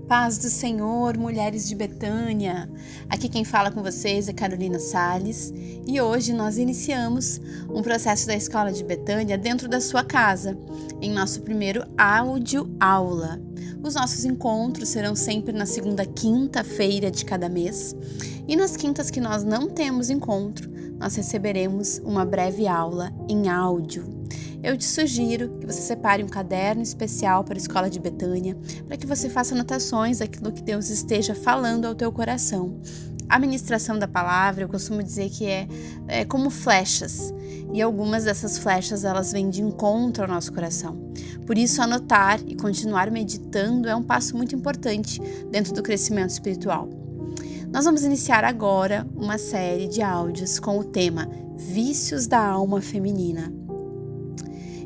Paz do Senhor, mulheres de Betânia. Aqui quem fala com vocês é Carolina Salles e hoje nós iniciamos um processo da Escola de Betânia dentro da sua casa, em nosso primeiro áudio aula. Os nossos encontros serão sempre na segunda quinta-feira de cada mês e nas quintas que nós não temos encontro, nós receberemos uma breve aula em áudio. Eu te sugiro que você separe um caderno especial para a Escola de Betânia, para que você faça anotações daquilo que Deus esteja falando ao teu coração. A ministração da palavra, eu costumo dizer que é como flechas, e algumas dessas flechas elas vêm de encontro ao nosso coração. Por isso, anotar e continuar meditando é um passo muito importante dentro do crescimento espiritual. Nós vamos iniciar agora uma série de áudios com o tema Vícios da Alma Feminina.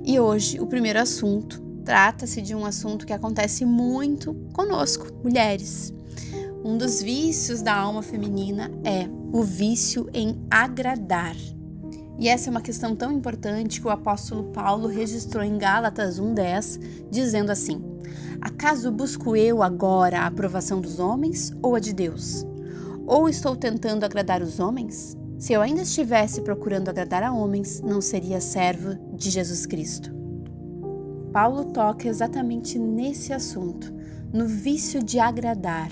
E hoje, o primeiro assunto, trata-se de um assunto que acontece muito conosco, mulheres. Um dos vícios da alma feminina é o vício em agradar. E essa é uma questão tão importante que o apóstolo Paulo registrou em Gálatas 1:10, dizendo assim: acaso busco eu agora a aprovação dos homens ou a de Deus? Ou estou tentando agradar os homens? Se eu ainda estivesse procurando agradar a homens, não seria servo de Jesus Cristo. Paulo toca exatamente nesse assunto, no vício de agradar,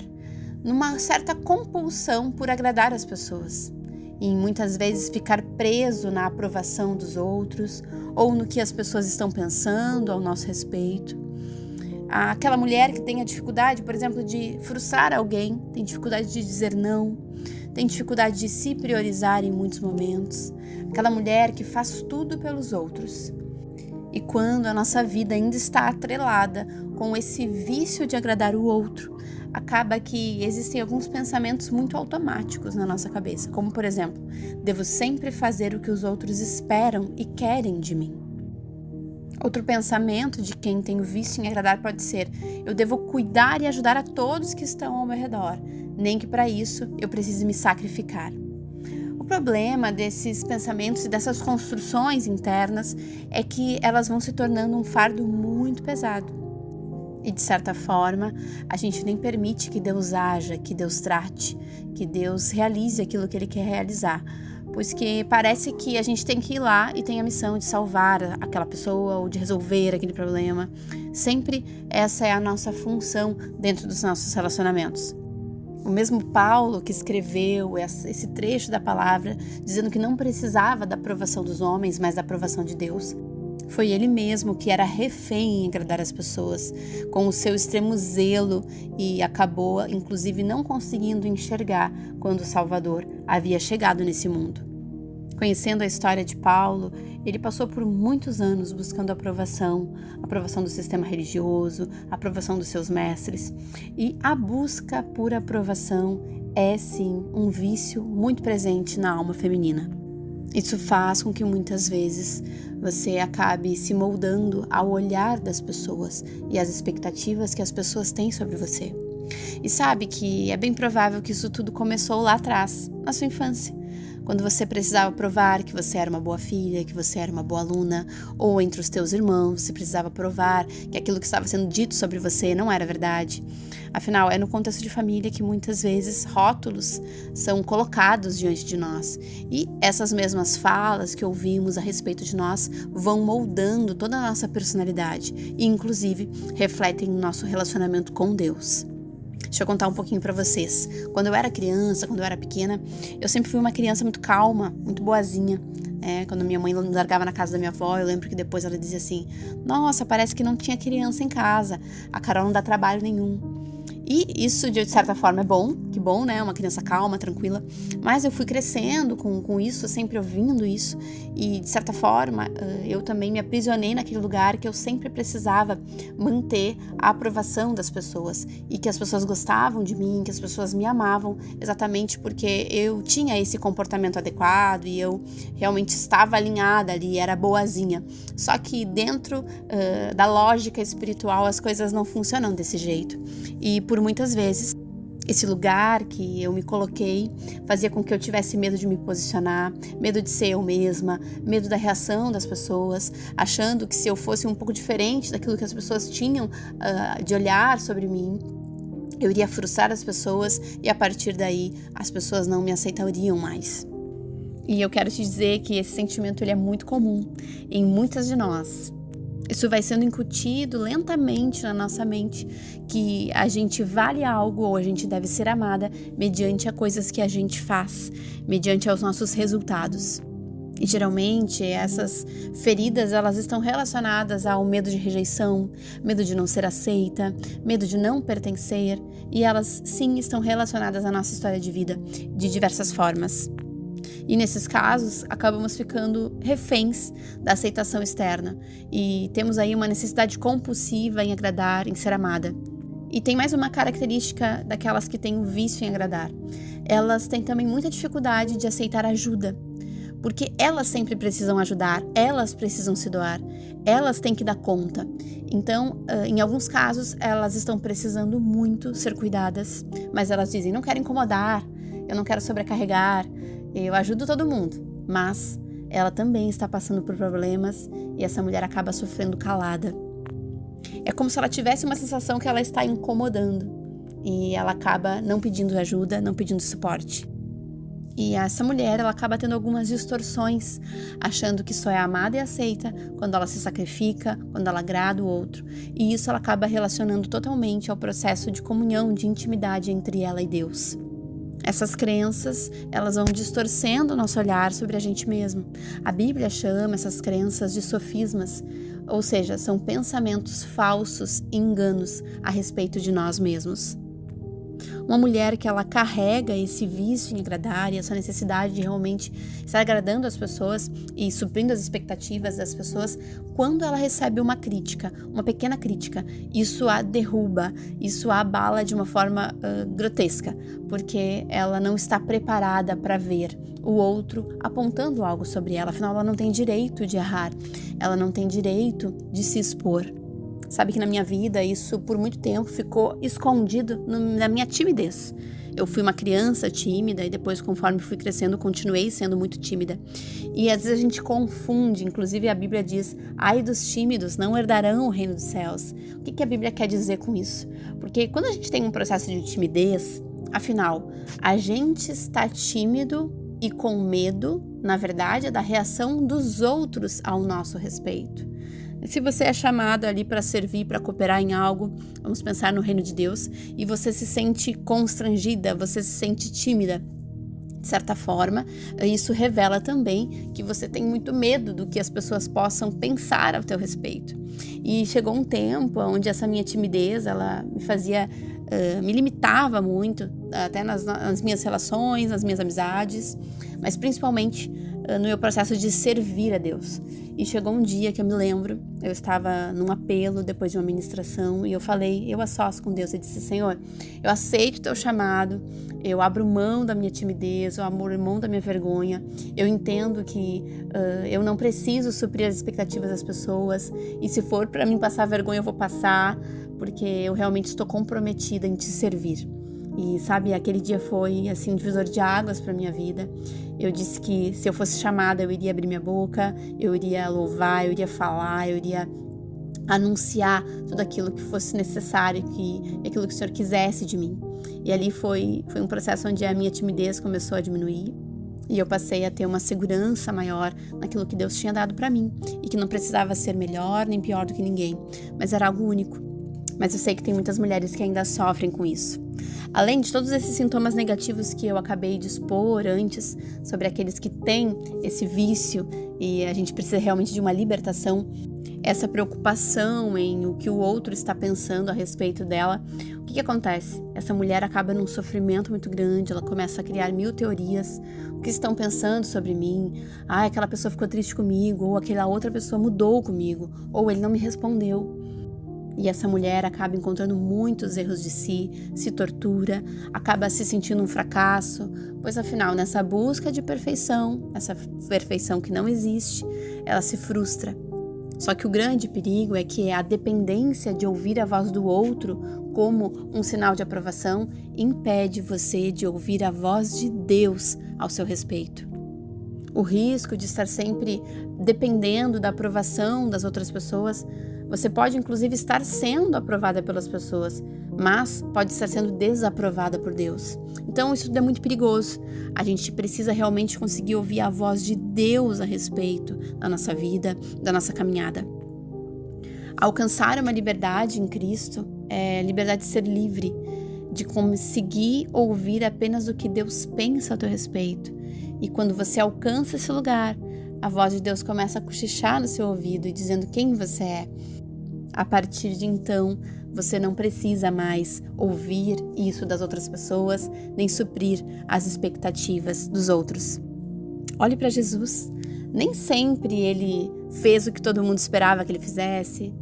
numa certa compulsão por agradar as pessoas, e muitas vezes ficar preso na aprovação dos outros ou no que as pessoas estão pensando ao nosso respeito. Aquela mulher que tem a dificuldade, por exemplo, de frustrar alguém, tem dificuldade de dizer não, tem dificuldade de se priorizar em muitos momentos. Aquela mulher que faz tudo pelos outros. E quando a nossa vida ainda está atrelada com esse vício de agradar o outro, acaba que existem alguns pensamentos muito automáticos na nossa cabeça, como por exemplo, devo sempre fazer o que os outros esperam e querem de mim. Outro pensamento de quem tem o vício em agradar pode ser: eu devo cuidar e ajudar a todos que estão ao meu redor, nem que para isso eu precise me sacrificar. O problema desses pensamentos e dessas construções internas é que elas vão se tornando um fardo muito pesado. E de certa forma, a gente nem permite que Deus haja, que Deus trate, que Deus realize aquilo que Ele quer realizar. Pois que parece que a gente tem que ir lá e tem a missão de salvar aquela pessoa ou de resolver aquele problema. Sempre essa é a nossa função dentro dos nossos relacionamentos. O mesmo Paulo que escreveu esse trecho da palavra, dizendo que não precisava da aprovação dos homens, mas da aprovação de Deus, foi ele mesmo que era refém em agradar as pessoas, com o seu extremo zelo, e acabou, inclusive, não conseguindo enxergar quando o Salvador havia chegado nesse mundo. Conhecendo a história de Paulo, ele passou por muitos anos buscando aprovação do sistema religioso, aprovação dos seus mestres, e a busca por aprovação é, sim, um vício muito presente na alma feminina. Isso faz com que muitas vezes você acabe se moldando ao olhar das pessoas e às expectativas que as pessoas têm sobre você. E sabe que é bem provável que isso tudo começou lá atrás, na sua infância, quando você precisava provar que você era uma boa filha, que você era uma boa aluna, ou entre os teus irmãos, você precisava provar que aquilo que estava sendo dito sobre você não era verdade. Afinal, é no contexto de família que muitas vezes rótulos são colocados diante de nós. E essas mesmas falas que ouvimos a respeito de nós vão moldando toda a nossa personalidade e, inclusive, refletem no nosso relacionamento com Deus. Deixa eu contar um pouquinho pra vocês. Quando eu era criança, quando eu era pequena, eu sempre fui uma criança muito calma, muito boazinha. Quando minha mãe me largava na casa da minha avó, eu lembro que depois ela dizia assim: nossa, parece que não tinha criança em casa, a Carol não dá trabalho nenhum. E isso, de certa forma, é bom, que bom, né? Uma criança calma, tranquila. Mas eu fui crescendo com isso, sempre ouvindo isso. E, de certa forma, eu também me aprisionei naquele lugar que eu sempre precisava manter a aprovação das pessoas. E que as pessoas gostavam de mim, que as pessoas me amavam, exatamente porque eu tinha esse comportamento adequado e eu realmente estava alinhada ali, era boazinha. Só que dentro da lógica espiritual, as coisas não funcionam desse jeito. E por muitas vezes, esse lugar que eu me coloquei fazia com que eu tivesse medo de me posicionar, medo de ser eu mesma, medo da reação das pessoas, achando que se eu fosse um pouco diferente daquilo que as pessoas tinham de olhar sobre mim, Eu iria frustrar as pessoas e a partir daí as pessoas não me aceitariam mais. E eu quero te dizer que esse sentimento ele é muito comum em muitas de nós. Isso vai sendo incutido lentamente na nossa mente, que a gente vale algo ou a gente deve ser amada mediante as coisas que a gente faz, mediante aos nossos resultados. E geralmente essas feridas elas estão relacionadas ao medo de rejeição, medo de não ser aceita, medo de não pertencer, e elas sim estão relacionadas à nossa história de vida de diversas formas. E nesses casos, acabamos ficando reféns da aceitação externa e temos aí uma necessidade compulsiva em agradar, em ser amada. E tem mais uma característica daquelas que têm o vício em agradar. Elas têm também muita dificuldade de aceitar ajuda, porque elas sempre precisam ajudar, elas precisam se doar, elas têm que dar conta. Então, em alguns casos, elas estão precisando muito ser cuidadas, mas elas dizem, não quero incomodar, eu não quero sobrecarregar, eu ajudo todo mundo, mas ela também está passando por problemas e essa mulher acaba sofrendo calada. É como se ela tivesse uma sensação que ela está incomodando e ela acaba não pedindo ajuda, não pedindo suporte. E essa mulher, ela acaba tendo algumas distorções, achando que só é amada e aceita quando ela se sacrifica, quando ela agrada o outro. E isso ela acaba relacionando totalmente ao processo de comunhão, de intimidade entre ela e Deus. Essas crenças, elas vão distorcendo o nosso olhar sobre a gente mesmo. A Bíblia chama essas crenças de sofismas, ou seja, são pensamentos falsos e enganos a respeito de nós mesmos. Uma mulher que ela carrega esse vício em agradar e essa necessidade de realmente estar agradando as pessoas e suprindo as expectativas das pessoas, quando ela recebe uma crítica, uma pequena crítica, isso a derruba, isso a abala de uma forma grotesca, porque ela não está preparada para ver o outro apontando algo sobre ela, afinal ela não tem direito de errar, ela não tem direito de se expor. Sabe que na minha vida isso por muito tempo ficou escondido na minha timidez. Eu fui uma criança tímida e depois, conforme fui crescendo, continuei sendo muito tímida. E às vezes a gente confunde, inclusive a Bíblia diz, ai dos tímidos, não herdarão o reino dos céus. O que a Bíblia quer dizer com isso? Porque quando a gente tem um processo de timidez, afinal, a gente está tímido e com medo, na verdade, da reação dos outros ao nosso respeito. Se você é chamado ali para servir, para cooperar em algo, vamos pensar no reino de Deus, e você se sente constrangida, você se sente tímida, de certa forma, isso revela também que você tem muito medo do que as pessoas possam pensar ao teu respeito. E chegou um tempo onde essa minha timidez, ela me fazia, me limitava muito, até nas minhas relações, nas minhas amizades, mas principalmente no meu processo de servir a Deus. E chegou um dia que eu me lembro, eu estava num apelo depois de uma ministração e eu falei, eu a sós com Deus, eu disse, Senhor, eu aceito o teu chamado, eu abro mão da minha timidez, eu abro mão da minha vergonha, eu entendo que eu não preciso suprir as expectativas das pessoas e se for para mim passar vergonha eu vou passar, porque eu realmente estou comprometida em te servir. E sabe, aquele dia foi assim, divisor de águas para minha vida. Eu disse que se eu fosse chamada, eu iria abrir minha boca, eu iria louvar, eu iria falar, eu iria anunciar tudo aquilo que fosse necessário, aquilo que o Senhor quisesse de mim. E ali foi um processo onde a minha timidez começou a diminuir e eu passei a ter uma segurança maior naquilo que Deus tinha dado para mim e que não precisava ser melhor nem pior do que ninguém, mas era algo único. Mas eu sei que tem muitas mulheres que ainda sofrem com isso. Além de todos esses sintomas negativos que eu acabei de expor antes, sobre aqueles que têm esse vício e a gente precisa realmente de uma libertação, essa preocupação em o que o outro está pensando a respeito dela, o que acontece? Essa mulher acaba num sofrimento muito grande, ela começa a criar 1000 teorias, o que estão pensando sobre mim, aquela pessoa ficou triste comigo, ou aquela outra pessoa mudou comigo, ou ele não me respondeu. E essa mulher acaba encontrando muitos erros de si, se tortura, acaba se sentindo um fracasso, pois afinal, nessa busca de perfeição, essa perfeição que não existe, ela se frustra. Só que o grande perigo é que a dependência de ouvir a voz do outro como um sinal de aprovação impede você de ouvir a voz de Deus ao seu respeito. O risco de estar sempre dependendo da aprovação das outras pessoas Você pode, inclusive, estar sendo aprovada pelas pessoas, mas pode estar sendo desaprovada por Deus. Então, isso é muito perigoso. A gente precisa realmente conseguir ouvir a voz de Deus a respeito da nossa vida, da nossa caminhada. Alcançar uma liberdade em Cristo é liberdade de ser livre, de conseguir ouvir apenas o que Deus pensa a teu respeito. E quando você alcança esse lugar, a voz de Deus começa a cochichar no seu ouvido e dizendo quem você é. A partir de então, você não precisa mais ouvir isso das outras pessoas, nem suprir as expectativas dos outros. Olhe para Jesus. Nem sempre ele fez o que todo mundo esperava que ele fizesse.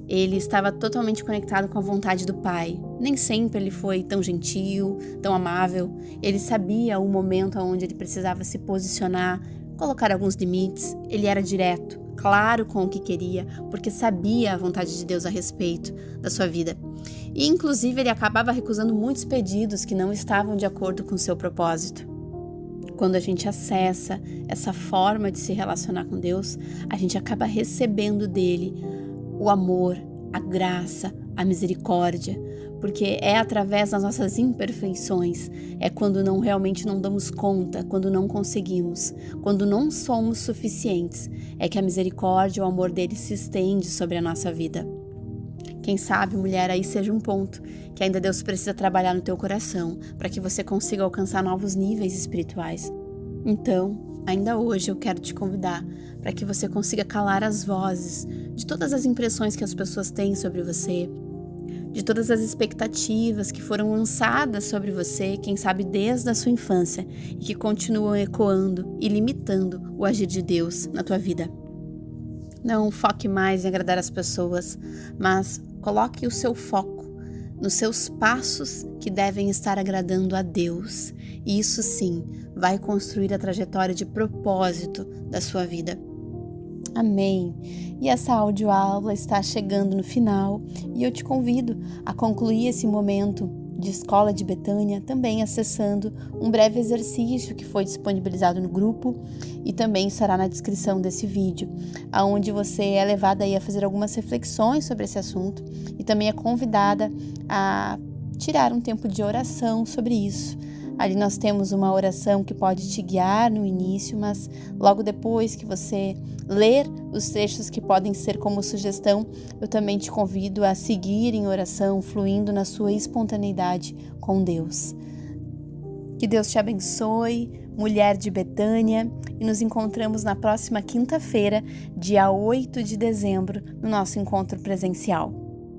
Ele estava totalmente conectado com a vontade do Pai. Nem sempre ele foi tão gentil, tão amável. Ele sabia o momento onde ele precisava se posicionar, colocar alguns limites. Ele era direto, claro com o que queria, porque sabia a vontade de Deus a respeito da sua vida. E, inclusive, ele acabava recusando muitos pedidos que não estavam de acordo com o seu propósito. Quando a gente acessa essa forma de se relacionar com Deus, a gente acaba recebendo dele o amor, a graça, a misericórdia, porque é através das nossas imperfeições, é quando realmente não damos conta, quando não conseguimos, quando não somos suficientes, é que a misericórdia, o amor dele se estende sobre a nossa vida. Quem sabe, mulher, aí seja um ponto que ainda Deus precisa trabalhar no teu coração para que você consiga alcançar novos níveis espirituais. Então, ainda hoje eu quero te convidar para que você consiga calar as vozes de todas as impressões que as pessoas têm sobre você, de todas as expectativas que foram lançadas sobre você, quem sabe desde a sua infância, e que continuam ecoando e limitando o agir de Deus na tua vida. Não foque mais em agradar as pessoas, mas coloque o seu foco nos seus passos que devem estar agradando a Deus. E isso sim vai construir a trajetória de propósito da sua vida. Amém. E essa audioaula está chegando no final e eu te convido a concluir esse momento de Escola de Betânia também acessando um breve exercício que foi disponibilizado no grupo e também estará na descrição desse vídeo, onde você é levada aí a fazer algumas reflexões sobre esse assunto e também é convidada a tirar um tempo de oração sobre isso. Ali nós temos uma oração que pode te guiar no início, mas logo depois que você ler os trechos que podem ser como sugestão, eu também te convido a seguir em oração, fluindo na sua espontaneidade com Deus. Que Deus te abençoe, mulher de Betânia, e nos encontramos na próxima quinta-feira, dia 8 de dezembro, no nosso encontro presencial.